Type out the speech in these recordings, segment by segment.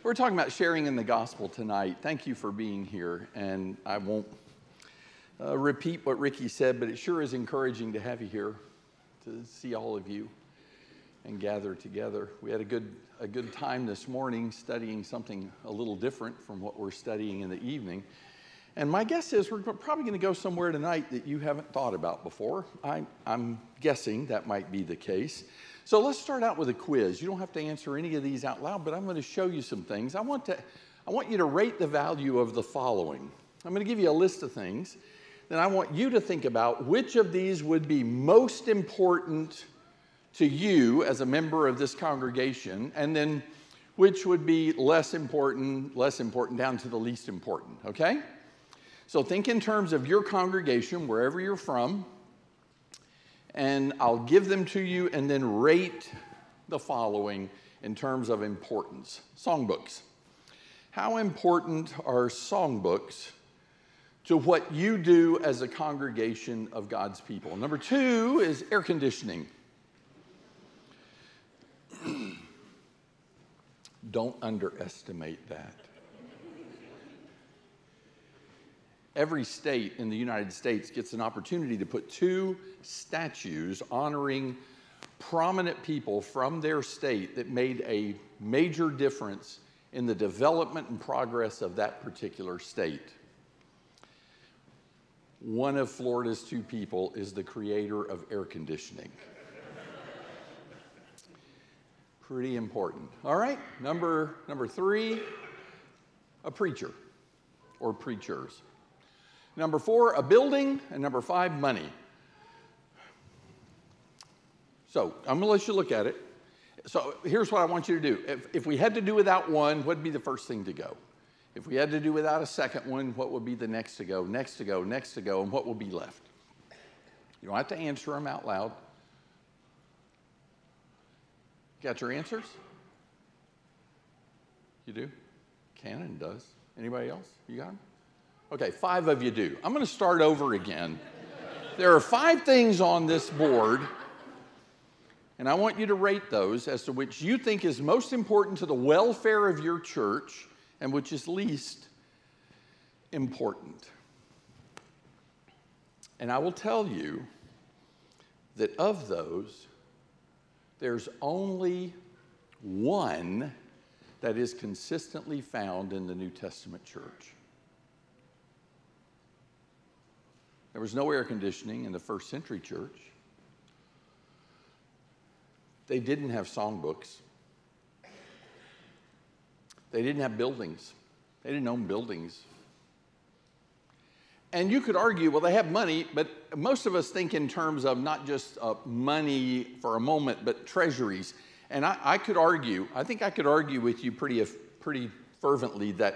We're talking about sharing in the gospel tonight. Thank you for being here, and I won't repeat what Ricky said, but it sure is encouraging to have you here, to see all of you and gather together. We had a good time this morning studying something a little different from what we're studying in the evening. And my guess is we're probably going to go somewhere tonight that you haven't thought about before. I'm guessing that might be the case. So let's start out with a quiz. You don't have to answer any of these out loud, but I'm going to show you some things. I want you to rate the value of the following. I'm going to give you a list of things. Then I want you to think about which of these would be most important to you as a member of this congregation, and then which would be less important down to the least important, okay? So think in terms of your congregation, wherever you're from, and I'll give them to you and then rate the following in terms of importance. Songbooks. How important are songbooks to what you do as a congregation of God's people? Number 2 is air conditioning. Don't underestimate that. Every state in the United States gets an opportunity to put 2 statues honoring prominent people from their state that made a major difference in the development and progress of that particular state. One of Florida's 2 people is the creator of air conditioning. Pretty important. All right, number 3, a preacher or preachers. Number 4, a building, and number 5, money. So I'm going to let you look at it. So here's what I want you to do. If we had to do without one, what would be the first thing to go? If we had to do without a second one, what would be the next to go, next to go, next to go, and what will be left? You don't have to answer them out loud. Got your answers? You do? Cannon does. Anybody else? You got them? Okay, 5 of you do. I'm going to start over again. There are 5 things on this board, and I want you to rate those as to which you think is most important to the welfare of your church and which is least important. And I will tell you that of those, there's only one that is consistently found in the New Testament church. There was no air conditioning in the first century church. They didn't have songbooks. They didn't have buildings. They didn't own buildings. And you could argue, well, they have money, but most of us think in terms of not just money for a moment, but treasuries. And I could argue with you pretty fervently that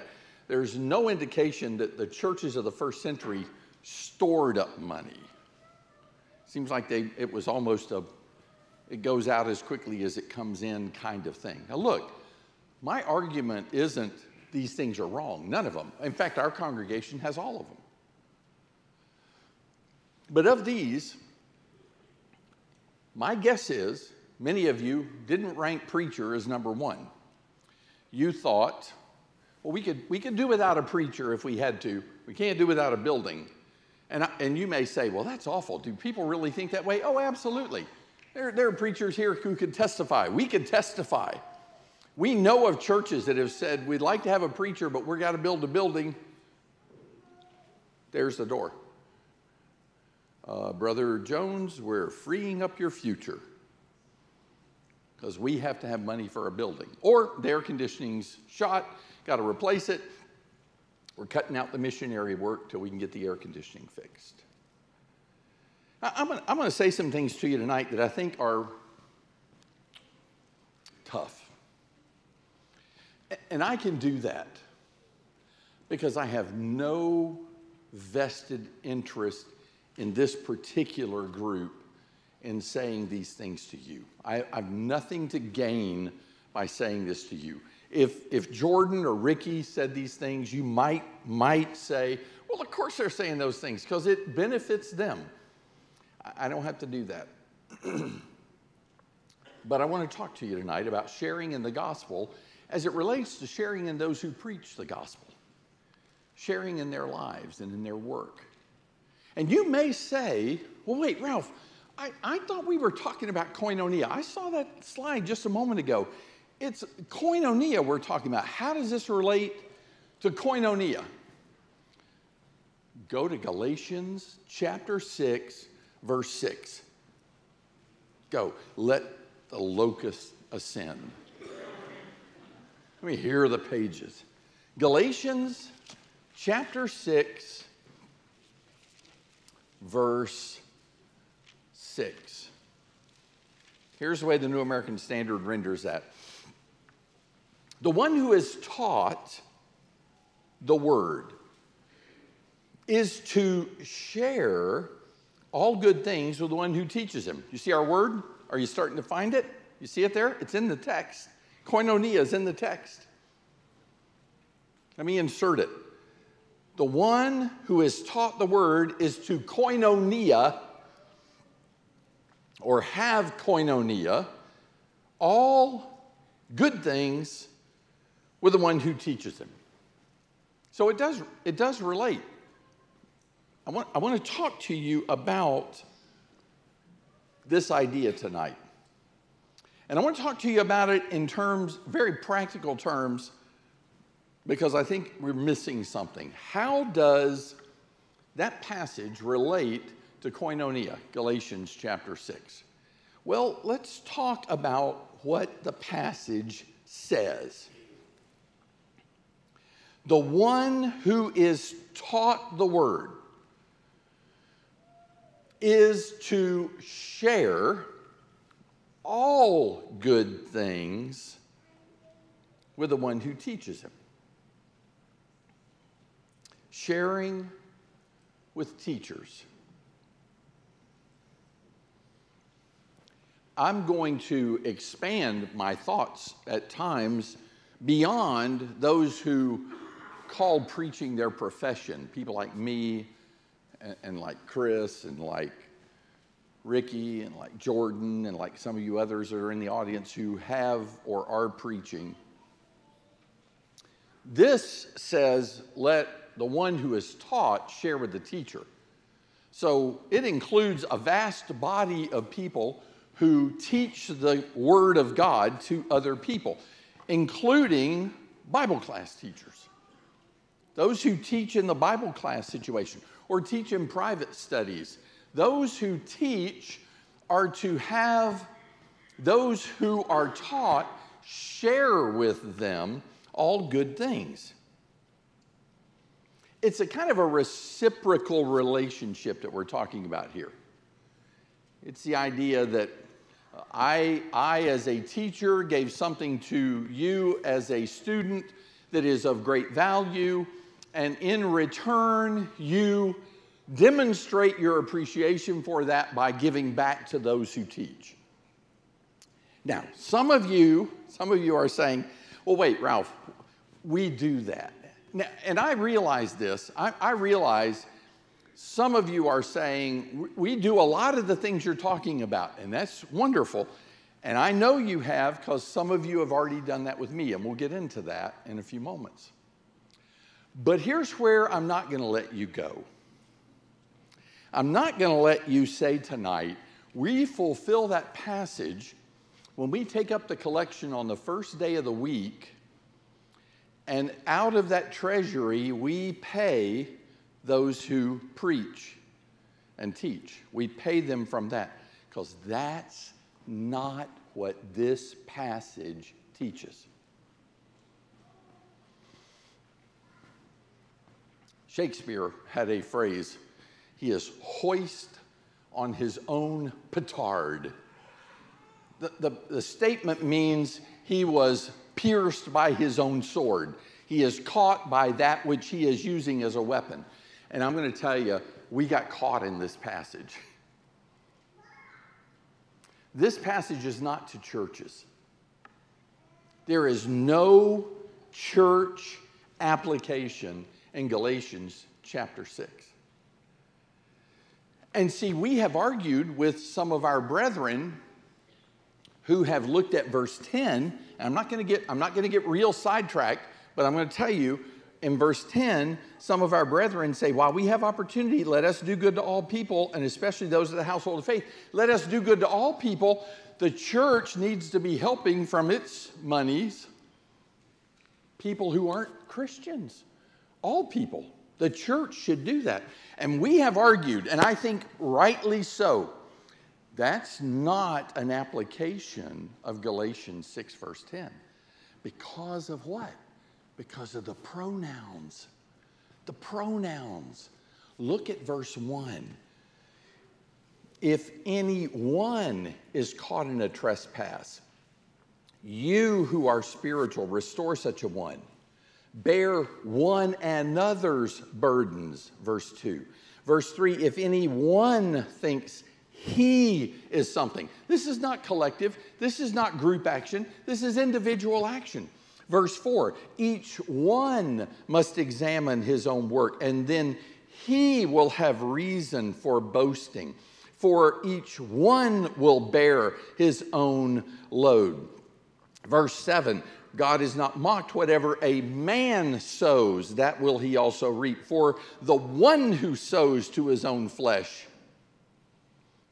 there's no indication that the churches of the first century stored up money. Seems like it was almost it goes out as quickly as it comes in kind of thing. Now look, my argument isn't these things are wrong. None of them. In fact, our congregation has all of them. But of these, my guess is many of you didn't rank preacher as number 1. You thought, well, we could do without a preacher if we had to. We can't do without a building. And you may say, well, that's awful. Do people really think that way? Oh, absolutely. There are preachers here who could testify. We could testify. We know of churches that have said, we'd like to have a preacher, but we've got to build a building. There's the door. Brother Jones, we're freeing up your future because we have to have money for a building. Or the air conditioning's shot, got to replace it. We're cutting out the missionary work till we can get the air conditioning fixed. I'm going to say some things to you tonight that I think are tough. And I can do that because I have no vested interest in this particular group in saying these things to you. I have nothing to gain by saying this to you. If Jordan or Ricky said these things, you might say, well, of course they're saying those things because it benefits them. I don't have to do that. But I want to talk to you tonight about sharing in the gospel as it relates to sharing in those who preach the gospel, sharing in their lives and in their work. And you may say, well, wait, Ralph, I thought we were talking about koinonia. I saw that slide just a moment ago. It's koinonia we're talking about. How does this relate to koinonia? Go to Galatians chapter 6, verse 6. Go. Let the locust ascend. Let me hear the pages. Galatians chapter 6, verse 6. Here's the way the New American Standard renders that. The one who is taught the word is to share all good things with the one who teaches him. You see our word? Are you starting to find it? You see it there? It's in the text. Koinonia is in the text. Let me insert it. The one who is taught the word is to koinonia, or have koinonia, all good things with the one who teaches him. So it does relate. I want to talk to you about this idea tonight. And I want to talk to you about it in terms, very practical terms, because I think we're missing something. How does that passage relate to koinonia, Galatians chapter 6? Well, let's talk about what the passage says. The one who is taught the word is to share all good things with the one who teaches him. Sharing with teachers. I'm going to expand my thoughts at times beyond those who call preaching their profession. People like me and like Chris and like Ricky and like Jordan and like some of you others that are in the audience who have or are preaching. This says, let the one who is taught share with the teacher. So it includes a vast body of people who teach the Word of God to other people, including Bible class teachers. Those who teach in the Bible class situation or teach in private studies. Those who teach are to have those who are taught share with them all good things. It's a kind of a reciprocal relationship that we're talking about here. It's the idea that I as a teacher gave something to you as a student that is of great value, and in return, you demonstrate your appreciation for that by giving back to those who teach. Now, some of you are saying, well, wait, Ralph, we do that. Now, and I realize this. I realize some of you are saying, we do a lot of the things you're talking about, and that's wonderful. And I know you have, because some of you have already done that with me, and we'll get into that in a few moments. But here's where I'm not going to let you go. I'm not going to let you say tonight, we fulfill that passage when we take up the collection on the first day of the week, and out of that treasury, we pay those who preach and teach. We pay them from that, because that's not what this passage teaches. Shakespeare had a phrase, he is hoist on his own petard. The statement means he was pierced by his own sword. He is caught by that which he is using as a weapon. And I'm going to tell you, we got caught in this passage. This passage is not to churches. There is no church application in Galatians chapter 6. And see, we have argued with some of our brethren who have looked at verse 10, and I'm not going to get real sidetracked, but I'm going to tell you, in verse 10, some of our brethren say, while we have opportunity, let us do good to all people, and especially those of the household of faith. Let us do good to all people. The church needs to be helping from its monies people who aren't Christians. All people. The church should do that. And we have argued, and I think rightly so, that's not an application of Galatians 6, verse 10. Because of what? Because of the pronouns. The pronouns. Look at verse 1. If anyone is caught in a trespass, you who are spiritual, restore such a one. Bear one another's burdens, verse 2. Verse 3, if anyone thinks he is something. This is not collective. This is not group action. This is individual action. Verse 4, each one must examine his own work, and then he will have reason for boasting. For each one will bear his own load. Verse 7, God is not mocked. Whatever a man sows, that will he also reap. For the one who sows to his own flesh.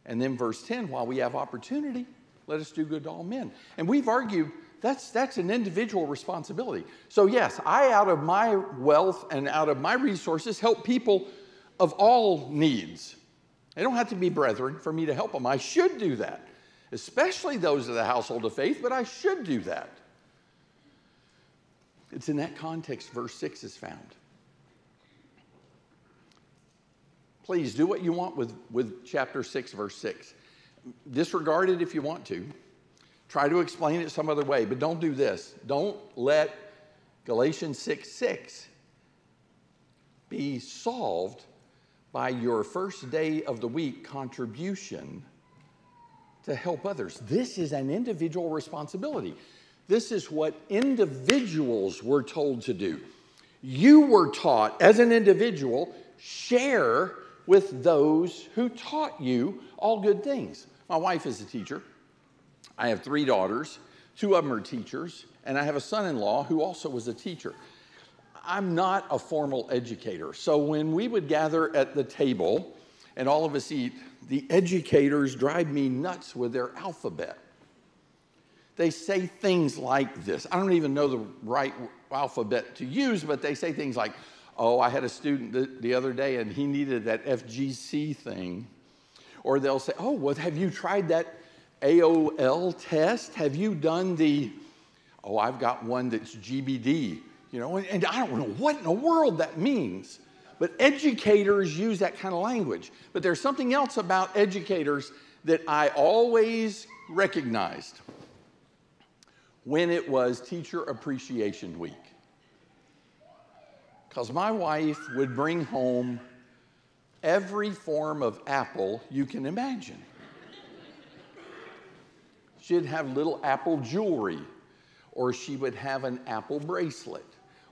And then verse 10, while we have opportunity, let us do good to all men. And we've argued that's an individual responsibility. So yes, I, out of my wealth and out of my resources, help people of all needs. They don't have to be brethren for me to help them. I should do that, especially those of the household of faith, but I should do that. It's in that context verse 6 is found. Please do what you want with chapter 6, verse 6. Disregard it if you want to. Try to explain it some other way, but don't do this. Don't let Galatians 6:6 be solved by your first day of the week contribution to help others. This is an individual responsibility. This is what individuals were told to do. You were taught as an individual, share with those who taught you all good things. My wife is a teacher. I have 3 daughters. 2 of them are teachers. And I have a son-in-law who also was a teacher. I'm not a formal educator. So when we would gather at the table and all of us eat, the educators drive me nuts with their alphabet. They say things like this. I don't even know the right alphabet to use, but they say things like, oh, I had a student the other day and he needed that FGC thing. Or they'll say, oh, well, have you tried that AOL test? Have you done I've got one that's GBD. You know, and I don't know what in the world that means. But educators use that kind of language. But there's something else about educators that I always recognized when it was Teacher Appreciation Week. Because my wife would bring home every form of apple you can imagine. She'd have little apple jewelry, or she would have an apple bracelet,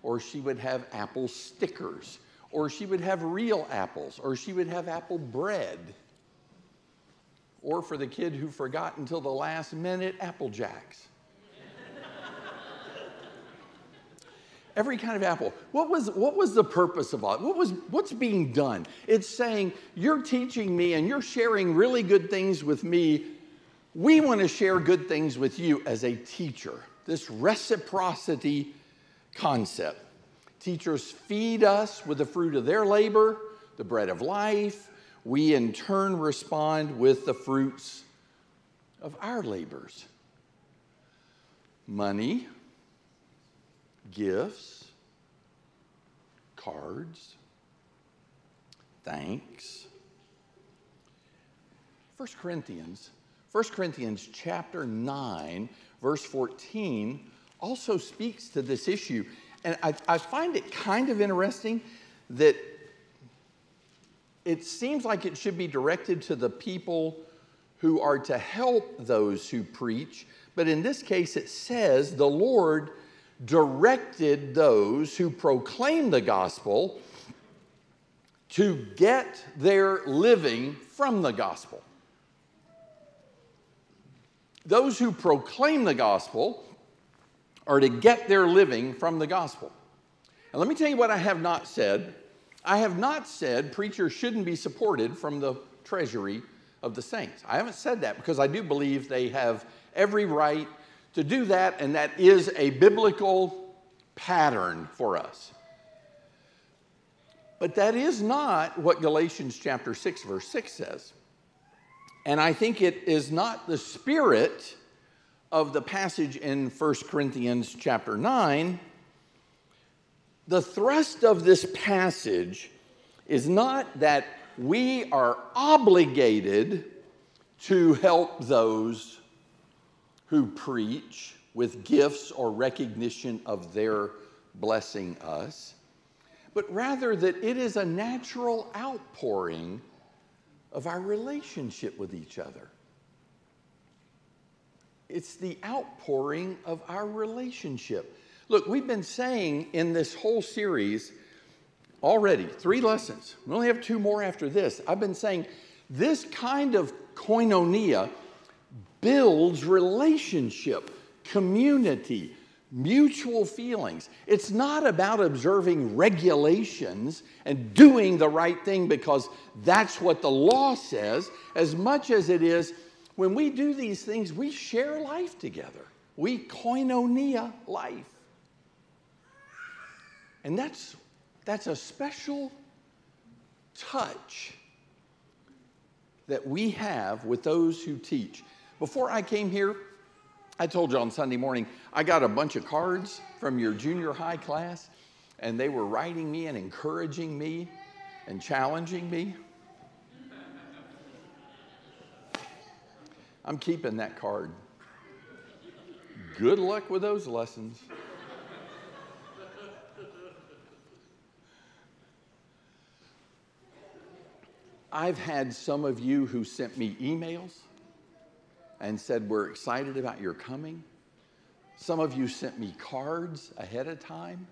or she would have apple stickers, or she would have real apples, or she would have apple bread, or for the kid who forgot until the last minute, Apple Jacks. Every kind of apple. What was the purpose of all? What's being done? It's saying, you're teaching me and you're sharing really good things with me. We want to share good things with you as a teacher. This reciprocity concept. Teachers feed us with the fruit of their labor, the bread of life. We in turn respond with the fruits of our labors. Money, gifts, cards, thanks. 1 Corinthians chapter 9, verse 14 also speaks to this issue. And I find it kind of interesting that it seems like it should be directed to the people who are to help those who preach. But in this case, it says the Lord directed those who proclaim the gospel to get their living from the gospel. those who proclaim the gospel are to get their living from the gospel. And let me tell you what I have not said. I have not said preachers shouldn't be supported from the treasury of the saints. I haven't said that because I do believe they have every right to do that, and that is a biblical pattern for us. But that is not what Galatians chapter 6, verse 6 says. And I think it is not the spirit of the passage in 1 Corinthians chapter 9. The thrust of this passage is not that we are obligated to help those who preach with gifts or recognition of their blessing us, but rather that it is a natural outpouring of our relationship with each other. It's the outpouring of our relationship. Look, we've been saying in this whole series already 3 lessons. We only have 2 more after this. I've been saying this kind of koinonia builds relationship, community, mutual feelings. It's not about observing regulations and doing the right thing because that's what the law says, as much as it is when we do these things, we share life together. We koinonia life. And that's a special touch that we have with those who teach. Before I came here, I told you on Sunday morning, I got a bunch of cards from your junior high class, and they were writing me and encouraging me and challenging me. I'm keeping that card. Good luck with those lessons. I've had some of you who sent me emails and said, we're excited about your coming. Some of you sent me cards ahead of time.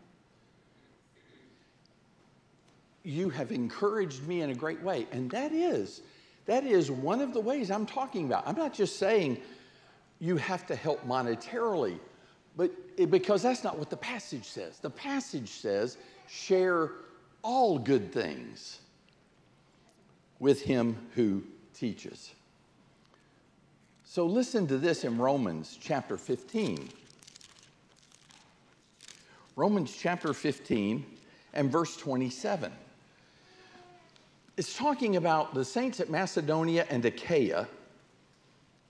You have encouraged me in a great way. And that is one of the ways I'm talking about. I'm not just saying you have to help monetarily, but because that's not what the passage says. The passage says, share all good things with him who teaches. So listen to this in Romans chapter 15. Romans chapter 15 and verse 27. It's talking about the saints at Macedonia and Achaia,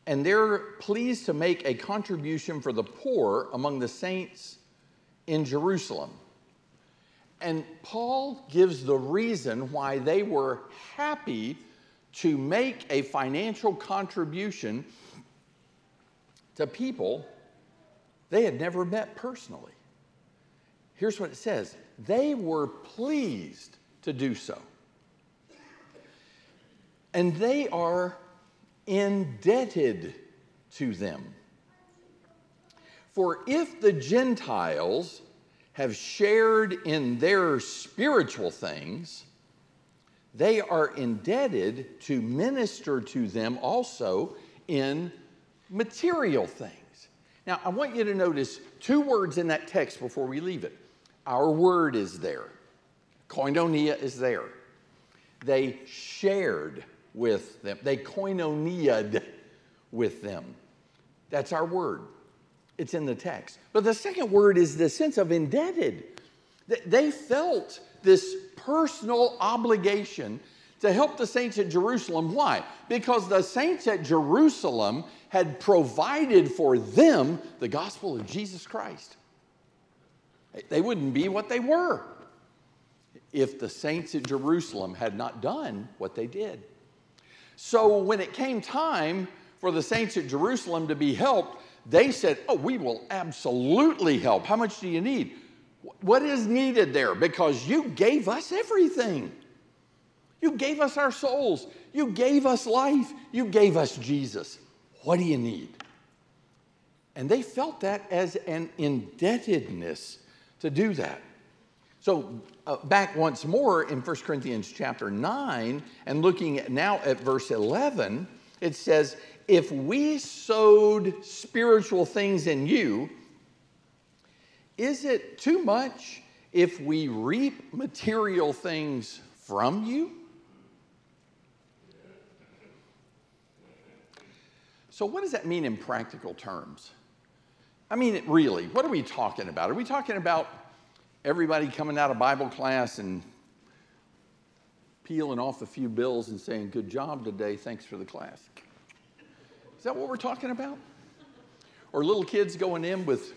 and they're pleased to make a contribution for the poor among the saints in Jerusalem. And Paul gives the reason why they were happy to make a financial contribution to people they had never met personally. Here's what it says. They were pleased to do so. And they are indebted to them. For if the Gentiles have shared in their spiritual things, they are indebted to minister to them also in material things. Now, I want you to notice 2 words in that text before we leave it. Our word is there. Koinonia is there. They shared with them. They koinonia'd with them. That's our word. It's in the text. But the second word is the sense of indebted. They felt this personal obligation to help the saints at Jerusalem. Why? Because the saints at Jerusalem had provided for them the gospel of Jesus Christ. They wouldn't be what they were if the saints at Jerusalem had not done what they did. So when it came time for the saints at Jerusalem to be helped, they said, oh, we will absolutely help. How much do you need? What is needed there? Because you gave us everything. You gave us our souls. You gave us life. You gave us Jesus. What do you need? And they felt that as an indebtedness to do that. So back once more in 1 Corinthians chapter 9 and looking now at verse 11, it says, if we sowed spiritual things in you, is it too much if we reap material things from you? So what does that mean in practical terms? I mean, really, what are we talking about? Are we talking about everybody coming out of Bible class and peeling off a few bills and saying, good job today, thanks for the class? Is that what we're talking about? Or little kids going in with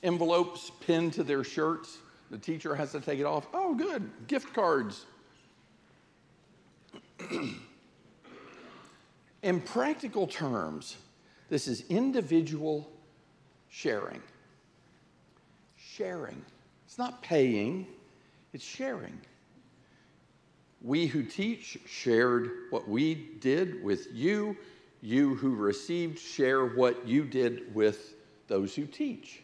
envelopes pinned to their shirts? The teacher has to take it off. Oh, good, gift cards. In practical terms, this is individual sharing. Sharing. It's not paying, it's sharing. We who teach shared what we did with you. You who received share what you did with those who teach.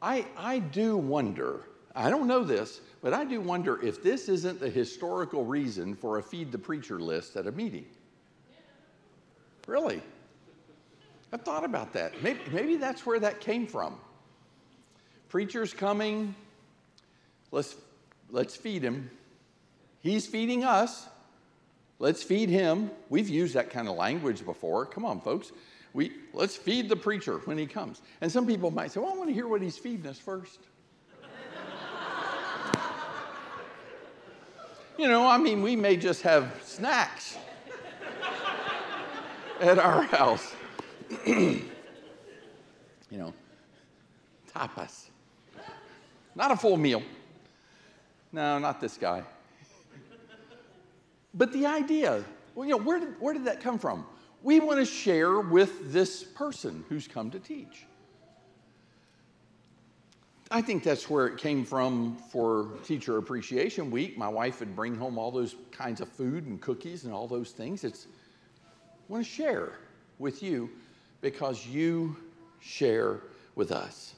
I do wonder, I don't know this, but I do wonder if this isn't the historical reason for a feed the preacher list at a meeting. Really? I've thought about that. Maybe that's where that came from. Preacher's coming, let's feed him. He's feeding us. Let's feed him. We've used that kind of language before. Come on, folks. Let's feed the preacher when he comes. And some people might say, well, I want to hear what he's feeding us first. You know, I mean, we may just have snacks at our house. You know, tapas. Not a full meal. No, not this guy. But the idea, well, you know, where did that come from? We want to share with this person who's come to teach. I think that's where it came from for Teacher Appreciation Week. My wife would bring home all those kinds of food and cookies and all those things. I want to share with you because you share with us.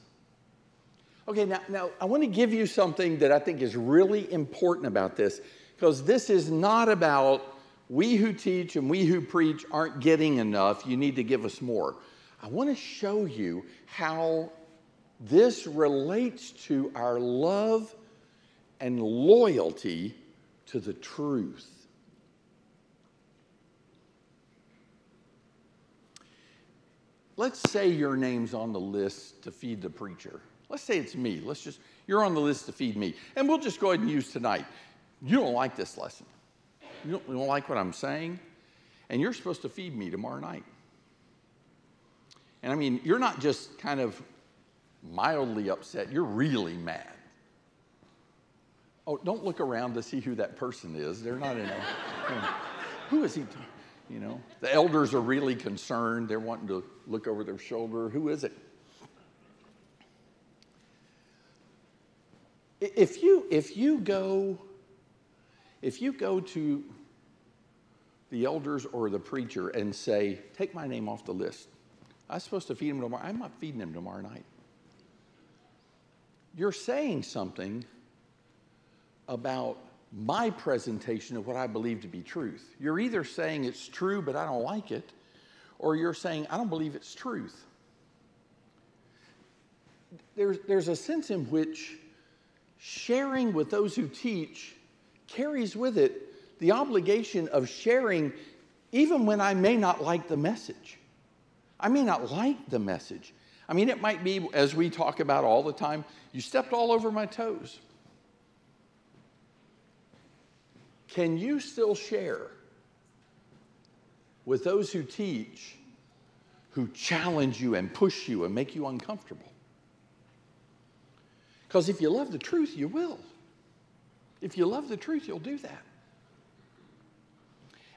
Okay, now I want to give you something that I think is really important about this, because this is not about we who teach and we who preach aren't getting enough, you need to give us more. I want to show you how this relates to our love and loyalty to the truth. Let's say your name's on the list to feed the preacher. Let's say it's me. You're on the list to feed me. And we'll just go ahead and use tonight. You don't like this lesson. You don't like what I'm saying. And you're supposed to feed me tomorrow night. And I mean, you're not just kind of mildly upset. You're really mad. Oh, don't look around to see who that person is. They're not in a... Who is he? You know, the elders are really concerned. They're wanting to look over their shoulder. Who is it? If you go to the elders or the preacher and say, take my name off the list, I'm supposed to feed him tomorrow. I'm not feeding him tomorrow night. You're saying something about my presentation of what I believe to be truth. You're either saying it's true, but I don't like it, or you're saying, I don't believe it's truth. There's a sense in which sharing with those who teach carries with it the obligation of sharing even when I may not like the message. I may not like the message. I mean, it might be, as we talk about all the time, you stepped all over my toes. Can you still share with those who teach, who challenge you and push you and make you uncomfortable? Because if you love the truth, you will. If you love the truth, you'll do that.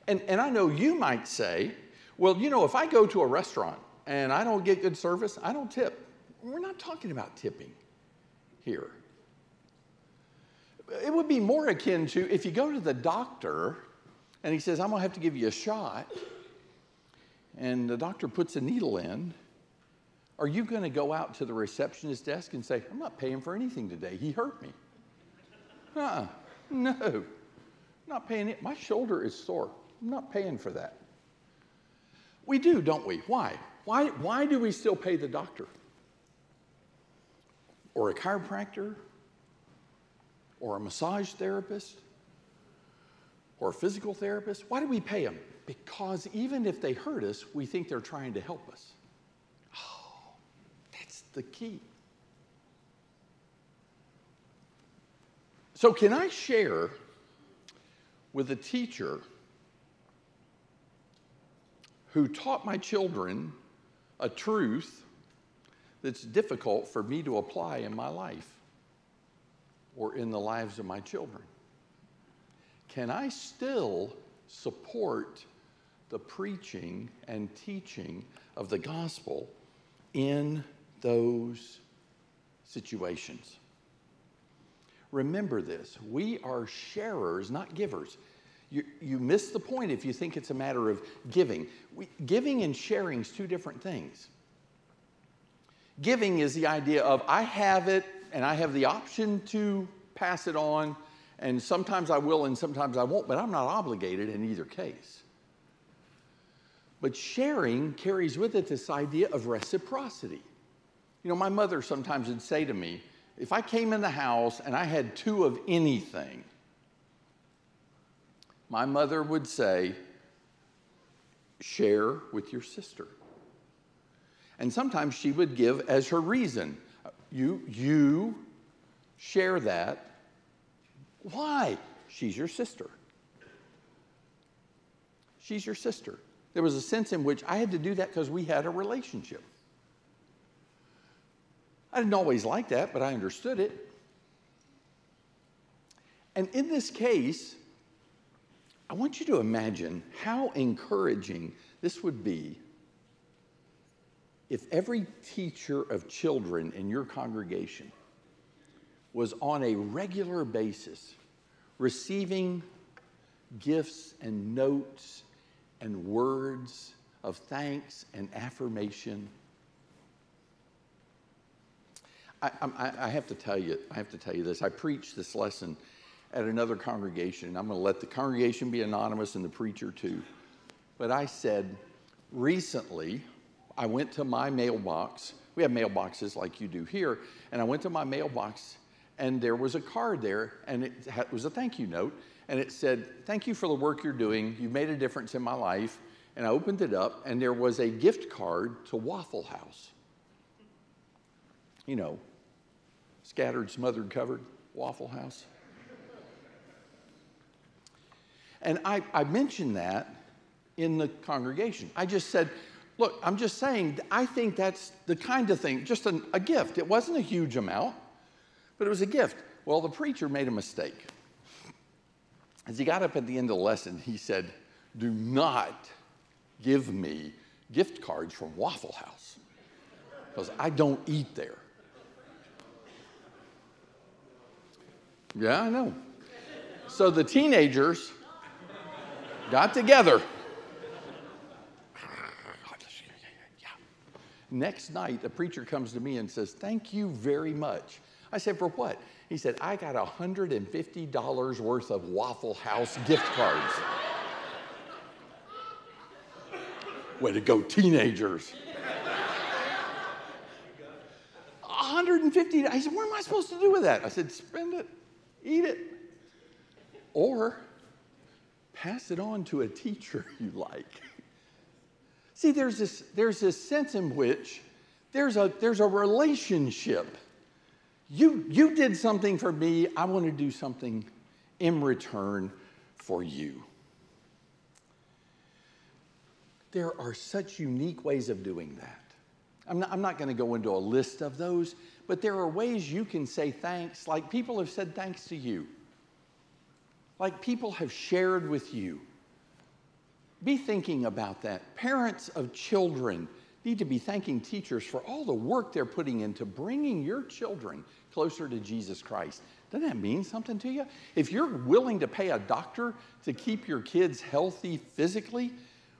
And I know you might say, well, you know, if I go to a restaurant and I don't get good service, I don't tip. We're not talking about tipping here. It would be more akin to if you go to the doctor and he says, I'm going to have to give you a shot, and the doctor puts a needle in. Are you going to go out to the receptionist desk and say, I'm not paying for anything today. He hurt me. No, not paying it. My shoulder is sore. I'm not paying for that. We do, don't we? Why? Why do we still pay the doctor? Or a chiropractor? Or a massage therapist? Or a physical therapist? Why do we pay them? Because even if they hurt us, we think they're trying to help us. Oh, that's the key. So can I share with a teacher who taught my children a truth that's difficult for me to apply in my life or in the lives of my children? Can I still support the preaching and teaching of the gospel in those situations? Remember this, we are sharers, not givers. You miss the point if you think it's a matter of giving. Giving and sharing is two different things. Giving is the idea of I have it and I have the option to pass it on, and sometimes I will and sometimes I won't, but I'm not obligated in either case. But sharing carries with it this idea of reciprocity. You know, my mother sometimes would say to me, if I came in the house and I had 2 of anything, my mother would say, share with your sister. And sometimes she would give as her reason, you share that. Why? She's your sister. She's your sister. There was a sense in which I had to do that because we had a relationship. I didn't always like that, but I understood it. And in this case, I want you to imagine how encouraging this would be if every teacher of children in your congregation was on a regular basis receiving gifts and notes and words of thanks and affirmation. I have to tell you this. I preached this lesson at another congregation. I'm going to let the congregation be anonymous and the preacher too. But I said, recently, I went to my mailbox. We have mailboxes like you do here. And I went to my mailbox, and there was a card there, and it was a thank you note. And it said, thank you for the work you're doing. You've made a difference in my life. And I opened it up, and there was a gift card to Waffle House. You know, scattered, smothered, covered Waffle House. And I mentioned that in the congregation. I just said, look, I'm just saying, I think that's the kind of thing, just a gift. It wasn't a huge amount, but it was a gift. Well, the preacher made a mistake. As he got up at the end of the lesson, he said, do not give me gift cards from Waffle House, because I don't eat there. Yeah, I know. So the teenagers got together. Next night, the preacher comes to me and says, thank you very much. I said, for what? He said, I got $150 worth of Waffle House gift cards. Way to go, teenagers. $150. I said, what am I supposed to do with that? I said, spend it, eat it, or pass it on to a teacher you like. See, there's this sense in which there's a relationship. You did something for me, I want to do something in return for you. There are such unique ways of doing that. I'm not going to go into a list of those, but there are ways you can say thanks, like people have said thanks to you. Like people have shared with you. Be thinking about that. Parents of children need to be thanking teachers for all the work they're putting into bringing your children closer to Jesus Christ. Doesn't that mean something to you? If you're willing to pay a doctor to keep your kids healthy physically,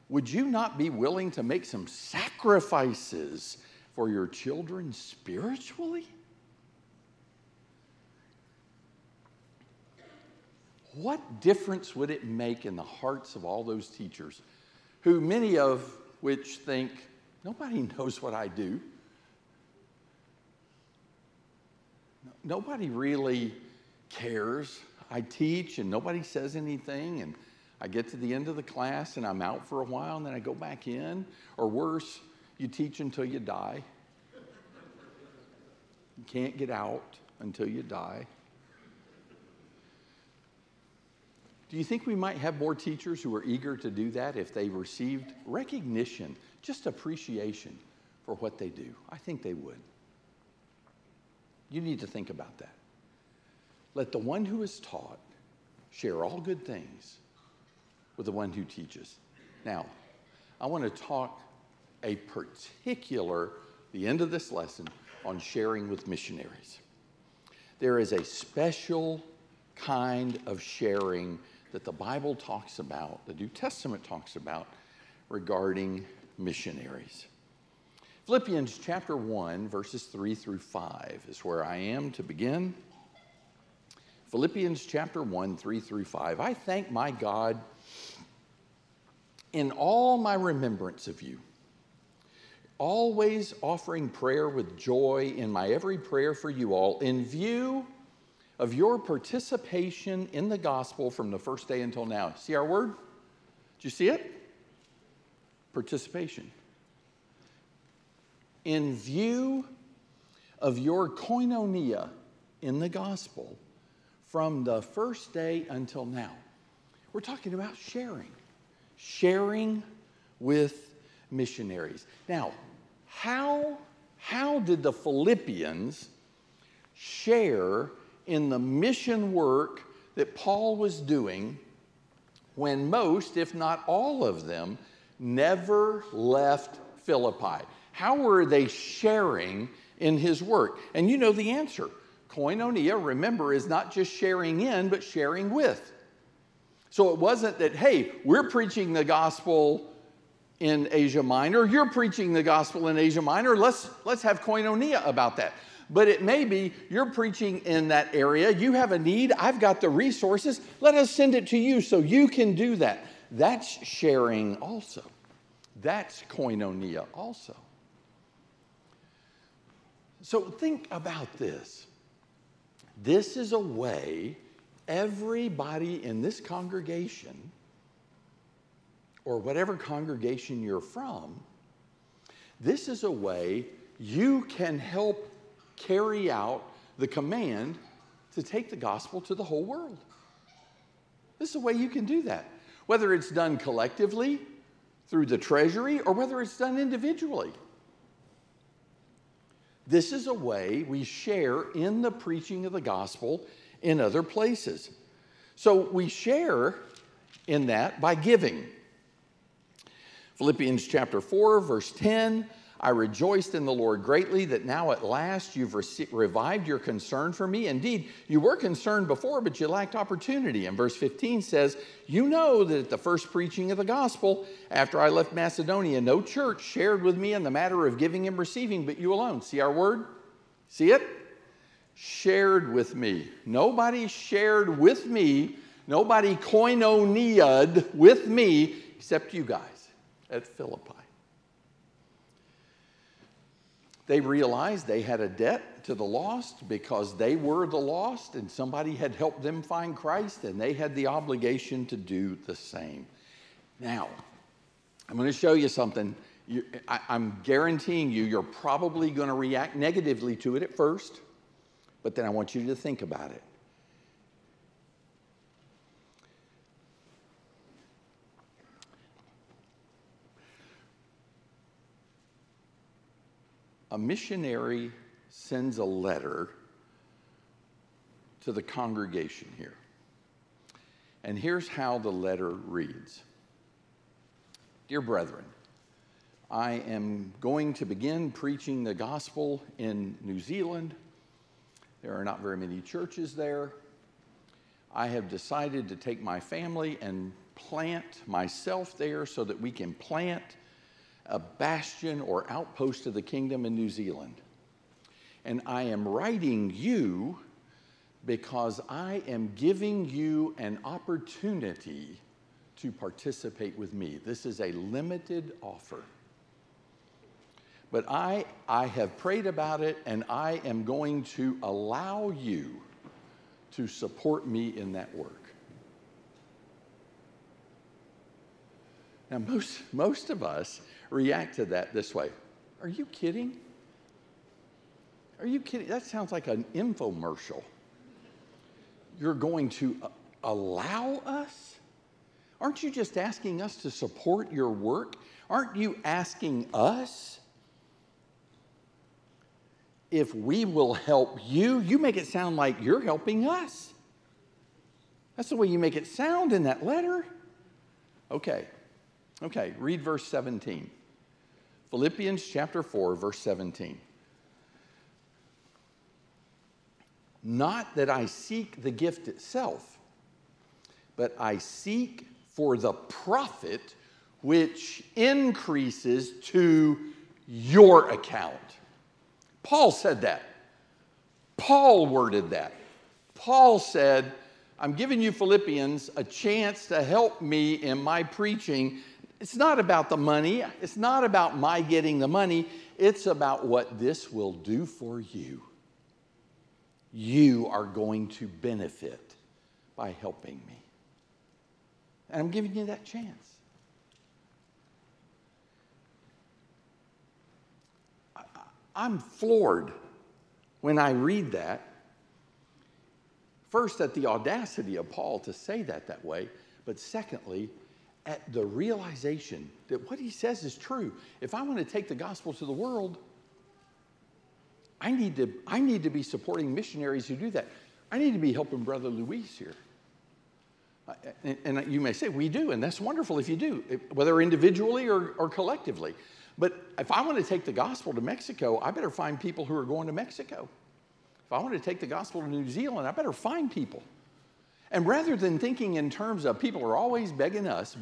would you not be willing to make some sacrifices for your children spiritually? what difference would it make in the hearts of all those teachers, who many of which think, nobody knows what I do. Nobody really cares. I teach and nobody says anything, and I get to the end of the class and I'm out for a while and then I go back in. Or worse, you teach until you die. You can't get out until you die. Do you think we might have more teachers who are eager to do that if they received recognition, just appreciation for what they do? I think they would. You need to think about that. Let the one who is taught share all good things with the one who teaches. Now, I want to talk the end of this lesson, on sharing with missionaries. There is a special kind of sharing that the Bible talks about, the New Testament talks about, regarding missionaries. Philippians Chapter 1, verses 3 through 5 is where I am to begin. Philippians Chapter 1, 3 through 5. I thank my God in all my remembrance of you, always offering prayer with joy in my every prayer for you all, in view of your participation in the gospel from the first day until now. See our word? Did you see it? Participation. In view of your koinonia in the gospel from the first day until now. We're talking about sharing with missionaries. Now, how did the Philippians share in the mission work that Paul was doing when most, if not all of them, never left Philippi? How were they sharing in his work? And you know the answer. Koinonia, remember, is not just sharing in, but sharing with. So it wasn't that, hey, we're preaching the gospel in Asia Minor, you're preaching the gospel in Asia Minor, let's have koinonia about that. But it may be you're preaching in that area, you have a need, I've got the resources, let us send it to you so you can do that. That's sharing also. That's koinonia also. So think about this. This is a way everybody in this congregation, or whatever congregation you're from, this is a way you can help carry out the command to take the gospel to the whole world. This is a way you can do that. Whether it's done collectively through the treasury or whether it's done individually. This is a way we share in the preaching of the gospel in other places. So we share in that by giving. Philippians chapter 4, verse 10, I rejoiced in the Lord greatly that now at last you've revived your concern for me. Indeed, you were concerned before, but you lacked opportunity. And verse 15 says, you know that at the first preaching of the gospel, after I left Macedonia, no church shared with me in the matter of giving and receiving, but you alone. See our word? See it? Shared with me. Nobody shared with me, nobody koinonia'd with me, except you guys at Philippi. They realized they had a debt to the lost because they were the lost and somebody had helped them find Christ, and they had the obligation to do the same. Now, I'm going to show you something. I'm guaranteeing you're probably going to react negatively to it at first, but then I want you to think about it. A missionary sends a letter to the congregation here. And here's how the letter reads. Dear brethren, I am going to begin preaching the gospel in New Zealand. There are not very many churches there. I have decided to take my family and plant myself there so that we can plant a bastion or outpost of the kingdom in New Zealand. And I am writing you because I am giving you an opportunity to participate with me. This is a limited offer. But I have prayed about it, and I am going to allow you to support me in that work. Now, most of us react to that this way. Are you kidding? Are you kidding? That sounds like an infomercial. You're going to allow us? Aren't you just asking us to support your work? Aren't you asking us if we will help you? You make it sound like you're helping us. That's the way you make it sound in that letter. Okay, read verse 17. Philippians Chapter 4, verse 17. Not that I seek the gift itself, but I seek for the profit which increases to your account. Paul said that. Paul worded that. Paul said, I'm giving you Philippians a chance to help me in my preaching. It's not about the money. It's not about my getting the money. It's about what this will do for you. You are going to benefit by helping me. And I'm giving you that chance. I'm floored when I read that. First, at the audacity of Paul to say that way, but secondly, at the realization that what he says is true. If I want to take the gospel to the world, I need to be supporting missionaries who do that. I need to be helping Brother Luis here. And you may say, we do, and that's wonderful if you do, whether individually or collectively. But if I want to take the gospel to Mexico, I better find people who are going to Mexico. If I want to take the gospel to New Zealand, I better find people. And rather than thinking in terms of people are always begging us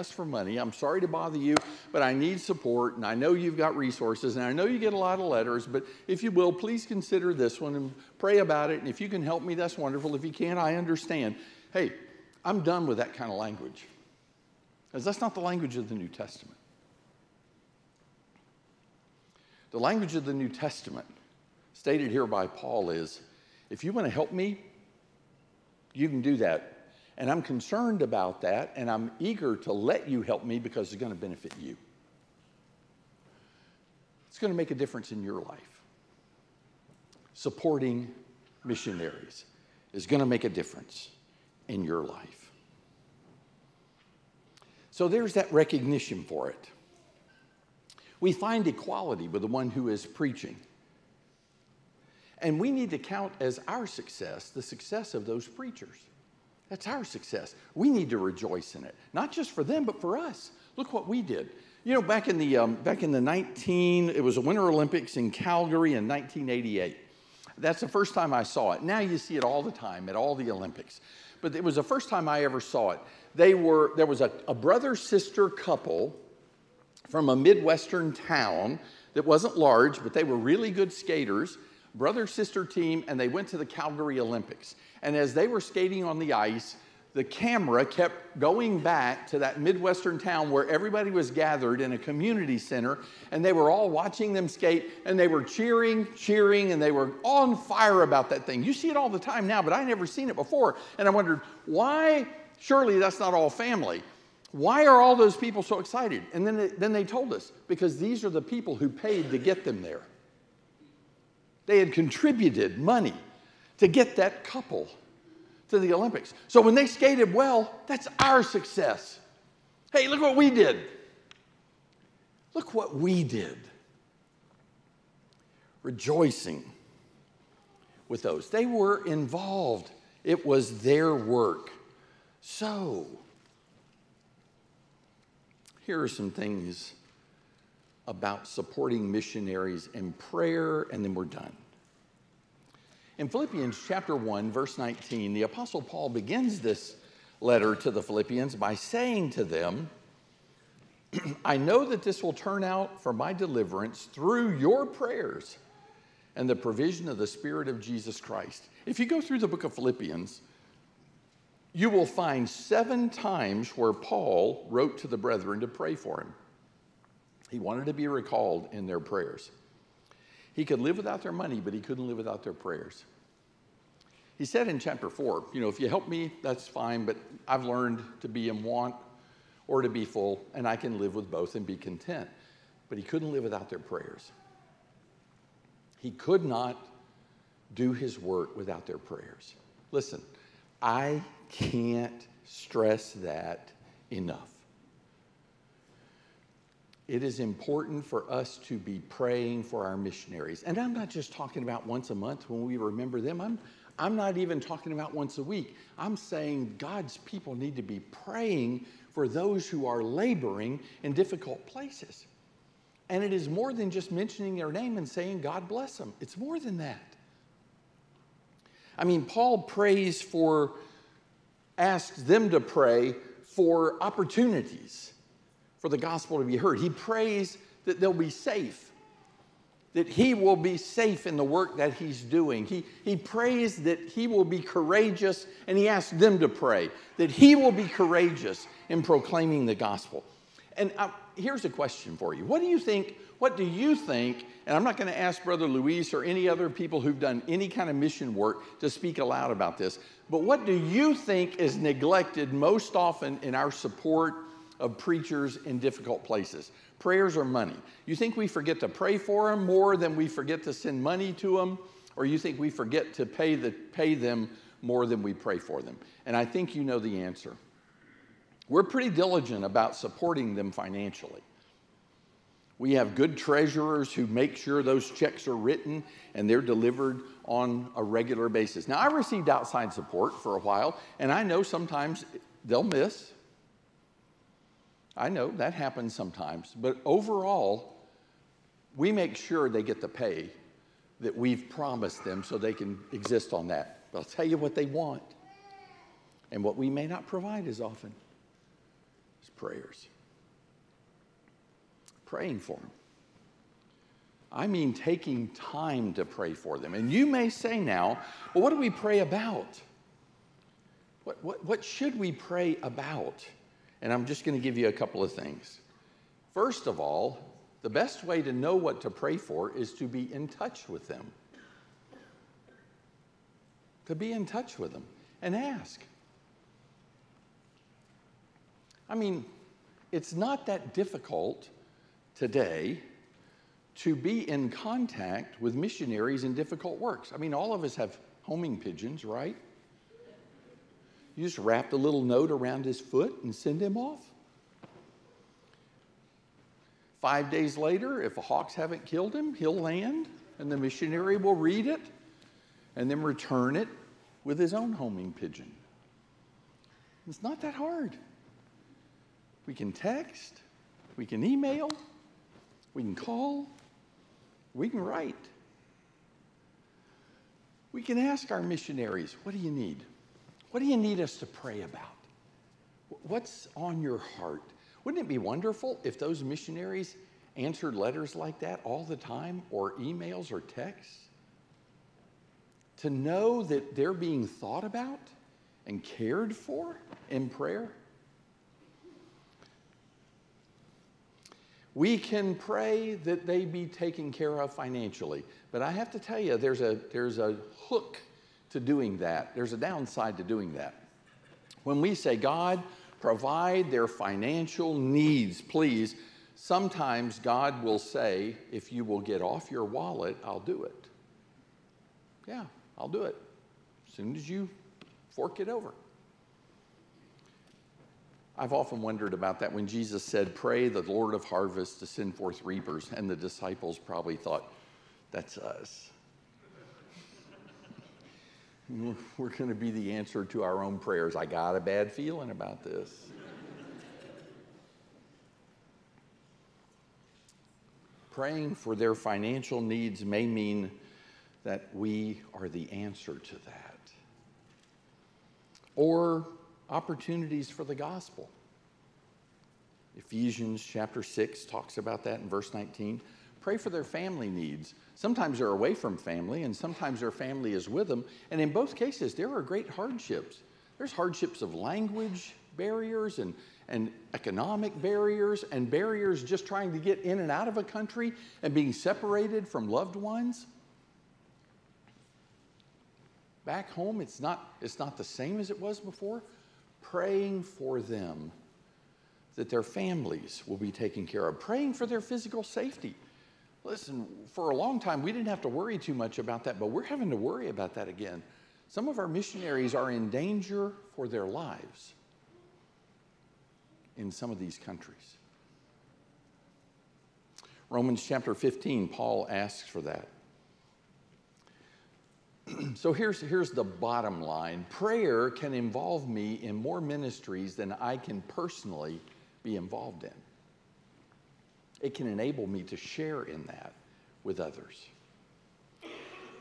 for money, I'm sorry to bother you, but I need support, and I know you've got resources, and I know you get a lot of letters, but if you will, please consider this one and pray about it, and if you can help me, that's wonderful. If you can't, I understand. Hey, I'm done with that kind of language, because that's not the language of the New Testament. The language of the New Testament, stated here by Paul, is, if you want to help me, you can do that. And I'm concerned about that, and I'm eager to let you help me because it's going to benefit you. It's going to make a difference in your life. Supporting missionaries is going to make a difference in your life. So there's that recognition for it. We find equality with the one who is preaching. And we need to count as our success the success of those preachers. That's our success. We need to rejoice in it, not just for them, but for us. Look what we did. You know, back in the it was the Winter Olympics in Calgary in 1988. That's the first time I saw it. Now you see it all the time at all the Olympics. But it was the first time I ever saw it. There was a brother-sister couple from a Midwestern town that wasn't large, but they were really good skaters. Brother-sister team, and they went to the Calgary Olympics. And as they were skating on the ice, the camera kept going back to that Midwestern town where everybody was gathered in a community center, and they were all watching them skate, and they were cheering, and they were on fire about that thing. You see it all the time now, but I never seen it before. And I wondered, why? Surely that's not all family. Why are all those people so excited? And then they told us, because these are the people who paid to get them there. They had contributed money to get that couple to the Olympics. So when they skated well, that's our success. Hey, look what we did. Look what we did. Rejoicing with those. They were involved. It was their work. So, here are some things about supporting missionaries in prayer, and then we're done. In Philippians Chapter 1, verse 19, the Apostle Paul begins this letter to the Philippians by saying to them, I know that this will turn out for my deliverance through your prayers and the provision of the Spirit of Jesus Christ. If you go through the book of Philippians, you will find 7 times where Paul wrote to the brethren to pray for him. He wanted to be recalled in their prayers. He could live without their money, but he couldn't live without their prayers. He said in chapter 4, if you help me, that's fine, but I've learned to be in want or to be full, and I can live with both and be content. But he couldn't live without their prayers. He could not do his work without their prayers. Listen, I can't stress that enough. It is important for us to be praying for our missionaries. And I'm not just talking about once a month when we remember them. I'm not even talking about once a week. I'm saying God's people need to be praying for those who are laboring in difficult places. And it is more than just mentioning their name and saying, God bless them. It's more than that. Paul asks them to pray for opportunities for the gospel to be heard. He prays that they'll be safe, that he will be safe in the work that he's doing. He prays that he will be courageous, and he asks them to pray that he will be courageous in proclaiming the gospel. And here's a question for you. What do you think, and I'm not going to ask Brother Luis or any other people who've done any kind of mission work to speak aloud about this, but what do you think is neglected most often in our support of preachers in difficult places? Prayers or money? You think we forget to pray for them more than we forget to send money to them? Or you think we forget to pay them more than we pray for them? And I think you know the answer. We're pretty diligent about supporting them financially. We have good treasurers who make sure those checks are written and they're delivered on a regular basis. Now, I received outside support for a while, and I know sometimes they'll miss. I know that happens sometimes, but overall, we make sure they get the pay that we've promised them so they can exist on that. But I'll tell you what they want, and what we may not provide as often is prayers. Praying for them. Taking time to pray for them. And you may say now, well, what do we pray about? What should we pray about? And I'm just going to give you a couple of things. First of all, the best way to know what to pray for is to be in touch with them. To be in touch with them and ask. It's not that difficult today to be in contact with missionaries in difficult works. All of us have homing pigeons, right? You just wrap a little note around his foot and send him off. 5 days later, if the hawks haven't killed him, he'll land, and the missionary will read it and then return it with his own homing pigeon. It's not that hard. We can text, we can email, we can call, we can write. We can ask our missionaries, what do you need? What do you need us to pray about? What's on your heart? Wouldn't it be wonderful if those missionaries answered letters like that all the time, or emails or texts? To know that they're being thought about and cared for in prayer? We can pray that they be taken care of financially. But I have to tell you, there's a hook to doing that. There's a downside to doing that. When we say, God, provide their financial needs, please, sometimes God will say, if you will get off your wallet, I'll do it. Yeah, I'll do it. As soon as you fork it over. I've often wondered about that when Jesus said, pray the Lord of harvest to send forth reapers, and the disciples probably thought, that's us. We're going to be the answer to our own prayers. I got a bad feeling about this. Praying for their financial needs may mean that we are the answer to that. Or opportunities for the gospel. Ephesians chapter 6 talks about that in verse 19. Pray for their family needs. Sometimes they're away from family, and sometimes their family is with them. And in both cases, there are great hardships. There's hardships of language barriers and economic barriers and barriers just trying to get in and out of a country and being separated from loved ones. Back home, it's not the same as it was before. Praying for them, that their families will be taken care of. Praying for their physical safety. Listen, for a long time, we didn't have to worry too much about that, but we're having to worry about that again. Some of our missionaries are in danger for their lives in some of these countries. Romans chapter 15, Paul asks for that. So here's the bottom line. Prayer can involve me in more ministries than I can personally be involved in. It can enable me to share in that with others.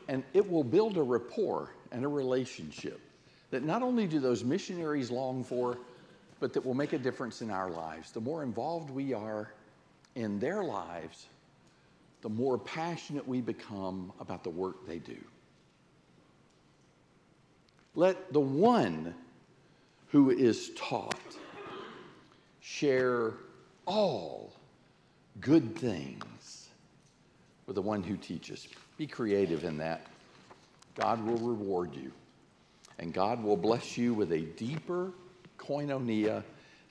And it will build a rapport and a relationship that not only do those missionaries long for, but that will make a difference in our lives. The more involved we are in their lives, the more passionate we become about the work they do. Let the one who is taught share all good things with the one who teaches. Be creative in that. God will reward you, and God will bless you with a deeper koinonia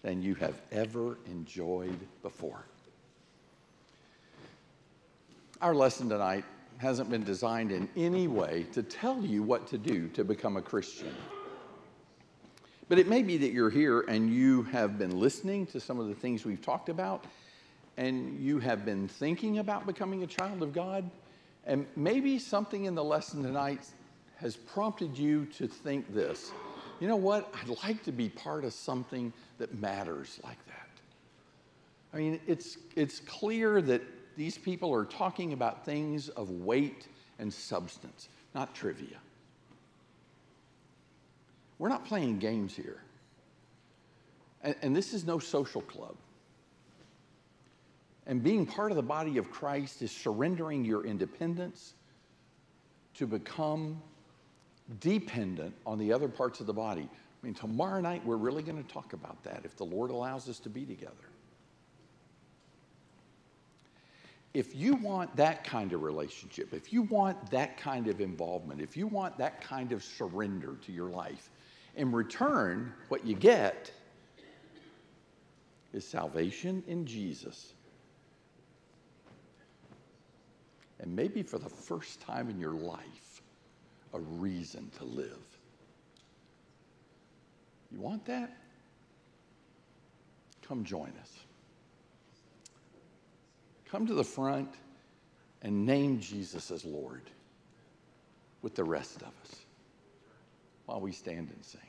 than you have ever enjoyed before. Our lesson tonight hasn't been designed in any way to tell you what to do to become a Christian. But it may be that you're here and you have been listening to some of the things we've talked about, and you have been thinking about becoming a child of God, and maybe something in the lesson tonight has prompted you to think this: you know what? I'd like to be part of something that matters like that. I mean, it's clear that these people are talking about things of weight and substance, not trivia. We're not playing games here. And this is no social club. And being part of the body of Christ is surrendering your independence to become dependent on the other parts of the body. I mean, tomorrow night we're really going to talk about that if the Lord allows us to be together. If you want that kind of relationship, if you want that kind of involvement, if you want that kind of surrender to your life, in return, what you get is salvation in Jesus. And maybe for the first time in your life, a reason to live. You want that? Come join us. Come to the front and name Jesus as Lord with the rest of us while we stand and sing.